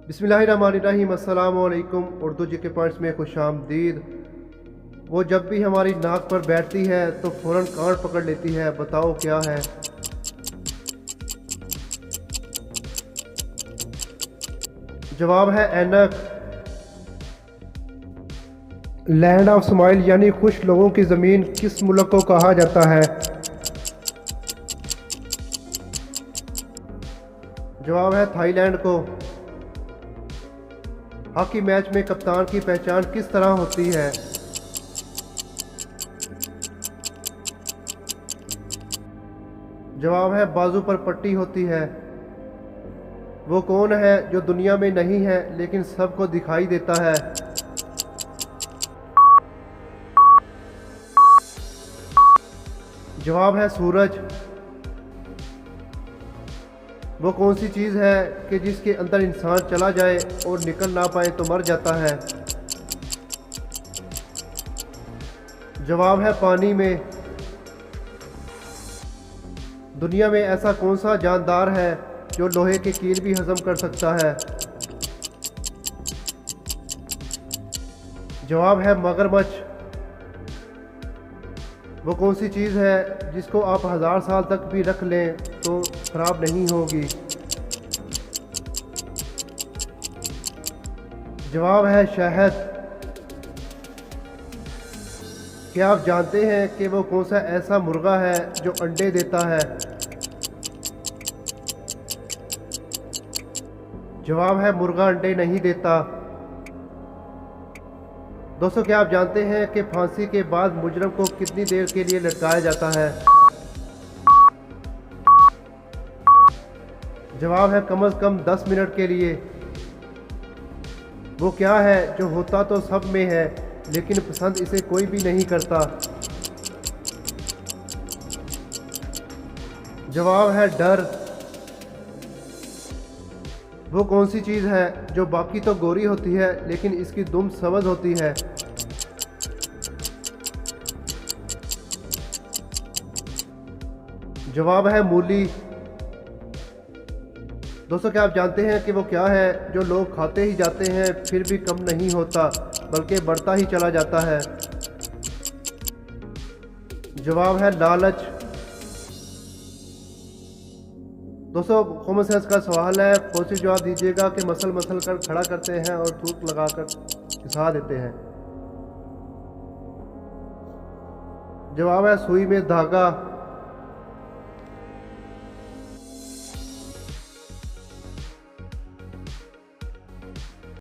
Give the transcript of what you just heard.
बिस्मिल्लाहिर्रहमानिर्रहीम अस्सलाम वालेकुम। उर्दू जी के पॉइंट्स में खुशामदीद। वो जब भी हमारी नाक पर बैठती है तो फ़ौरन कान पकड़ लेती है, बताओ क्या है? जवाब है ऐनक। लैंड ऑफ स्माइल यानी खुश लोगों की ज़मीन किस मुल्क को कहा जाता है? जवाब है थाईलैंड को। हॉकी मैच में कप्तान की पहचान किस तरह होती है? जवाब है बाजू पर पट्टी होती है। वो कौन है जो दुनिया में नहीं है लेकिन सबको दिखाई देता है? जवाब है सूरज। वो कौन सी चीज़ है कि जिसके अंदर इंसान चला जाए और निकल ना पाए तो मर जाता है? जवाब है पानी में। दुनिया में ऐसा कौन सा जानदार है जो लोहे की कील भी हजम कर सकता है? जवाब है मगरमच्छ। वो कौन सी चीज़ है जिसको आप 1000 साल तक भी रख लें तो खराब नहीं होगी? जवाब है शहद। क्या आप जानते हैं कि वो कौन सा ऐसा मुर्गा है जो अंडे देता है? जवाब है मुर्गा अंडे नहीं देता। दोस्तों, क्या आप जानते हैं कि फांसी के बाद मुजरम को कितनी देर के लिए लटकाया जाता है? जवाब है कम से कम 10 मिनट के लिए। वो क्या है जो होता तो सब में है लेकिन पसंद इसे कोई भी नहीं करता? जवाब है डर। वो कौन सी चीज़ है जो बाकी तो गोरी होती है लेकिन इसकी दुम सब्ज़ होती है? जवाब है मूली। दोस्तों, क्या आप जानते हैं कि वो क्या है जो लोग खाते ही जाते हैं फिर भी कम नहीं होता बल्कि बढ़ता ही चला जाता है? जवाब है लालच। दोस्तों, कॉमन सेंस का सवाल है, कोशिश जवाब दीजिएगा कि मसल मसल कर खड़ा करते हैं और थूक लगाकर घिसा देते हैं। जवाब है सुई में धागा।